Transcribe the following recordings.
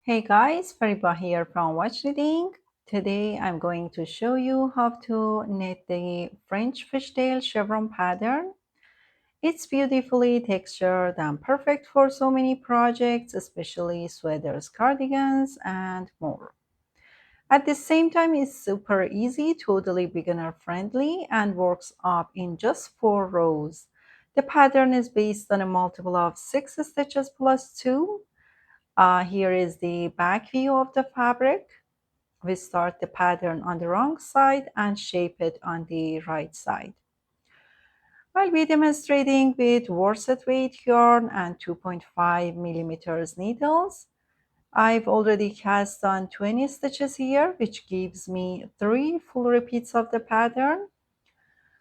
Hey guys, Fariba here from Watch Knitting. Today I'm going to show you how to knit the French Fishtail Chevron Pattern. It's beautifully textured and perfect for so many projects, especially sweaters, cardigans, and more. At the same time, it's super easy, totally beginner friendly, and works up in just 4 rows. The pattern is based on a multiple of 6 stitches plus 2. Here is the back view of the fabric. We start the pattern on the wrong side and shape it on the right side. I'll be demonstrating with worsted weight yarn and 2.5 millimeters needles. I've already cast on 20 stitches here, which gives me 3 full repeats of the pattern.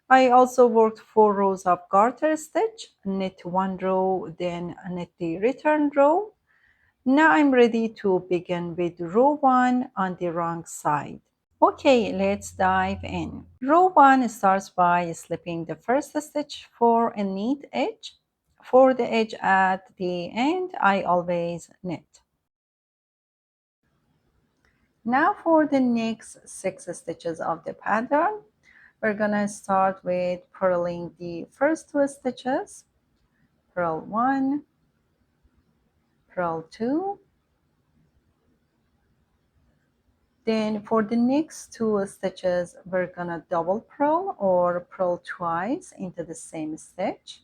I also worked 4 rows of garter stitch, knit 1 row, then knit the return row. Now I'm ready to begin with row 1 on the wrong side. Okay, let's dive in. Row 1 starts by slipping the first stitch for a neat edge. For the edge at the end, I always knit. Now for the next 6 stitches of the pattern, we're gonna start with purling the first 2 stitches. Purl 1, purl 2, then for the next 2 stitches, we're gonna double purl or purl twice into the same stitch.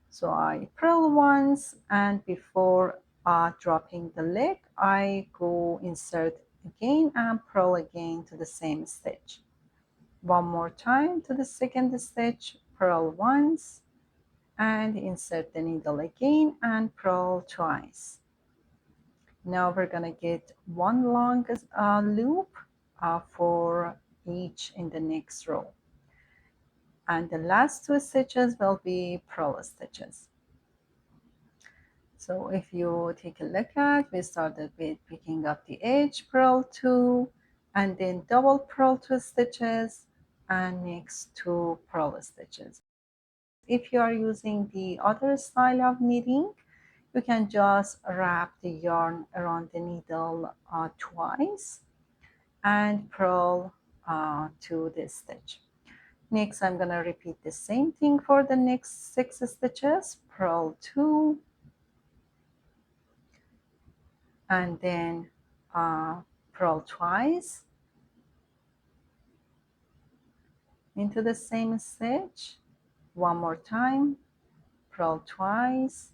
So I purl once, and before dropping the leg, I go insert again and purl again to the same stitch. One more time to the second stitch, purl once, and insert the needle again and purl twice. Now we're gonna get one long loop for each in the next row, and the last 2 stitches will be purl stitches. So if you take a look at, we started with picking up the edge, purl 2, and then double purl 2 stitches, and next 2 purl stitches. If you are using the other style of knitting, you can just wrap the yarn around the needle twice and purl to the stitch. Next, I'm going to repeat the same thing for the next 6 stitches. Purl 2, and then purl twice into the same stitch. One more time, purl twice,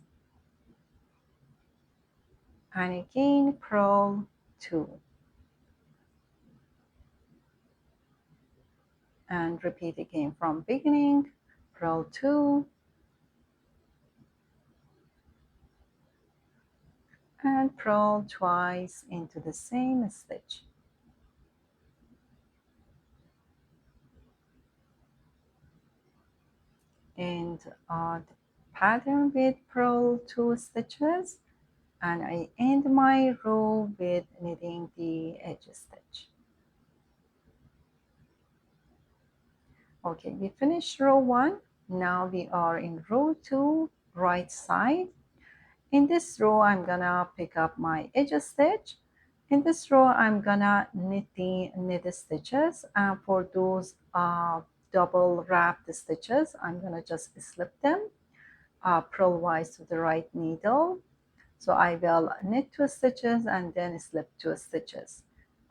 and again purl 2, and repeat again from beginning. Purl 2, and purl twice into the same stitch. And the pattern with purl 2 stitches, and I end my row with knitting the edge stitch. Okay, we finished row 1. Now we are in row 2, right side. In this row, I'm gonna pick up my edge stitch. In this row, I'm gonna knit the knit stitches, and for those double wrapped stitches, I'm gonna just slip them purlwise to the right needle. So I will knit 2 stitches and then slip 2 stitches,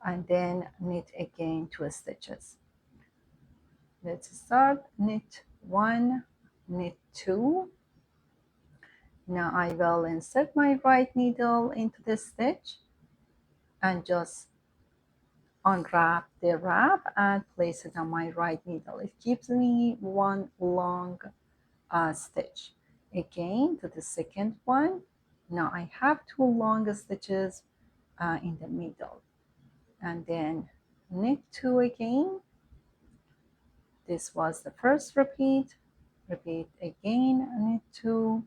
and then knit again 2 stitches. Let's start. Knit 1, knit 2. Now I will insert my right needle into the stitch and just unwrap the wrap and place it on my right needle. It gives me one long stitch. Again to the second one. Now I have 2 long stitches in the middle, and then knit 2 again. This was the first repeat. Repeat again, knit 2,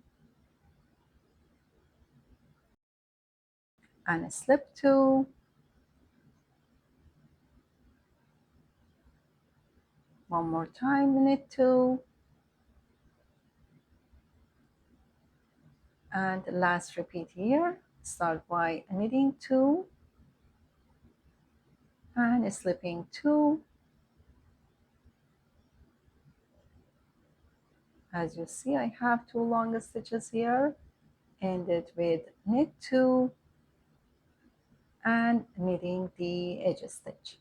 and slip 2, one more time, knit 2, and last repeat here, start by knitting 2 and slipping 2. As you see, I have 2 long stitches here. End it with knit 2 and knitting the edge stitch.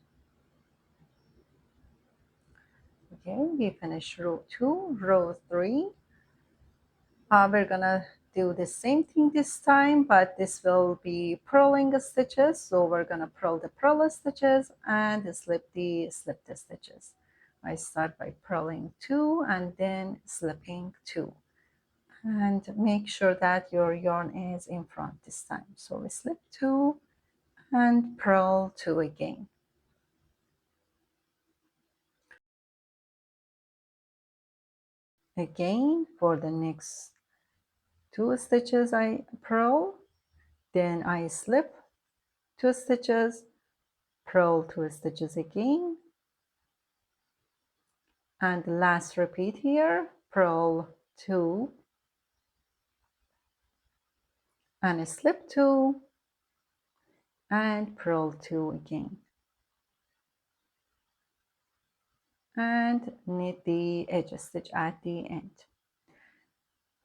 Okay, we finish row 2, row 3. We're gonna do the same thing this time, but this will be purling stitches. So we're gonna purl the purl stitches and slip the stitches. I start by purling 2 and then slipping 2. And make sure that your yarn is in front this time. So we slip 2 and purl 2 again. Again, for the next 2 stitches I purl, then I slip 2 stitches, purl 2 stitches again, and last repeat here, purl 2 and slip 2 and purl 2 again, and knit the edge stitch at the end.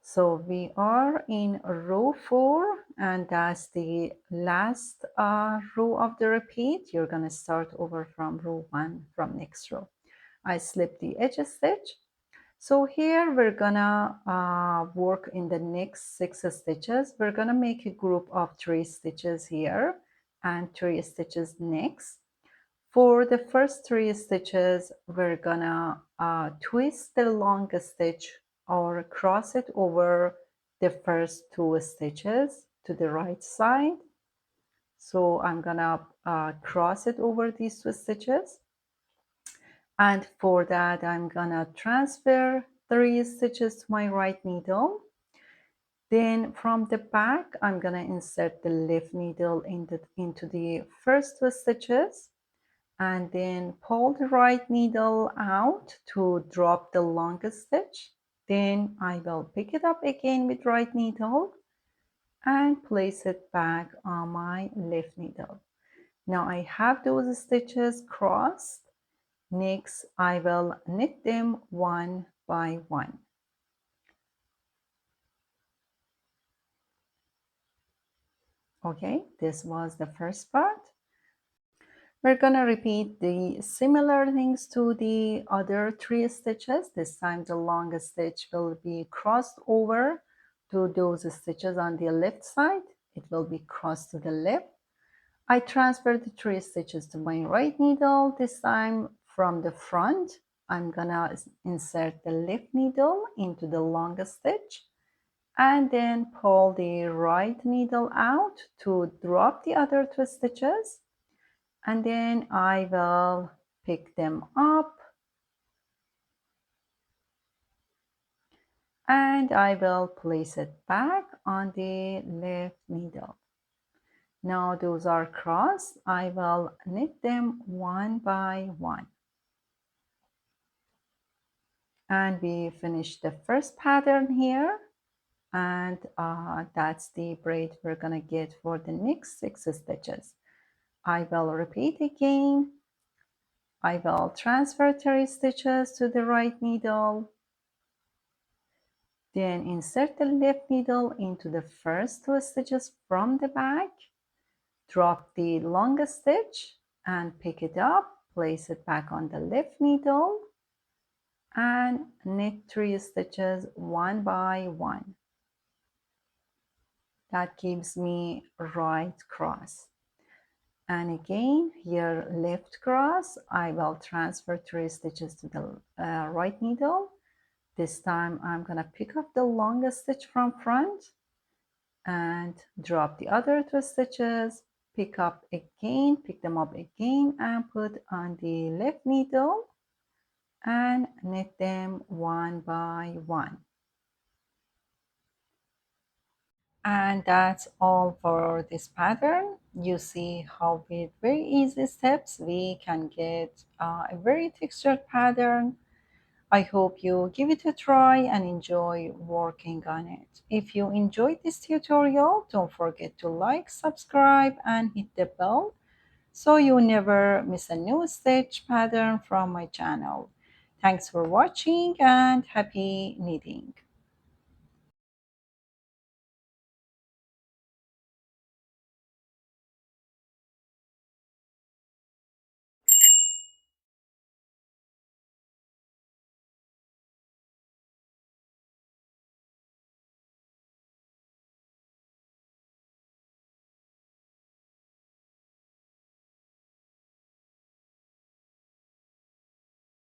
So we are in row 4 and that's the last row of the repeat. You're going to start over from row 1 from next row. I slip the edge stitch. So here we're gonna work in the next 6 stitches. We're gonna make a group of 3 stitches here and 3 stitches next. For the first 3 stitches, we're gonna twist the long stitch or cross it over the first 2 stitches to the right side. So I'm gonna cross it over these 2 stitches. And for that, I'm gonna transfer 3 stitches to my right needle. Then from the back, I'm gonna insert the left needle into the first 2 stitches and then pull the right needle out to drop the longest stitch. Then I will pick it up again with right needle and place it back on my left needle. Now I have those stitches crossed. Next, I will knit them one by one. Okay, this was the first part. We're gonna repeat the similar things to the other 3 stitches. This time the long stitch will be crossed over to those stitches on the left side. It will be crossed to the left. I transfer the 3 stitches to my right needle. This time from the front, I'm gonna insert the left needle into the long stitch and then pull the right needle out to drop the other 2 stitches. And then I will pick them up and I will place it back on the left needle. Now those are crossed. I will knit them one by one. And we finished the first pattern here. And that's the braid we're gonna get for the next 6 stitches. I will repeat again. I will transfer 3 stitches to the right needle. Then insert the left needle into the first 2 stitches from the back. Drop the longest stitch and pick it up. Place it back on the left needle and knit 3 stitches one by one. That gives me right cross. And again, here left cross, I will transfer 3 stitches to the right needle. This time I'm gonna pick up the longest stitch from front and drop the other 2 stitches, pick them up again and put on the left needle and knit them one by one. And that's all for this pattern. You see how with very easy steps we can get a very textured pattern. I hope you give it a try and enjoy working on it. If you enjoyed this tutorial, don't forget to like, subscribe, and hit the bell so you never miss a new stitch pattern from my channel. Thanks for watching and happy knitting.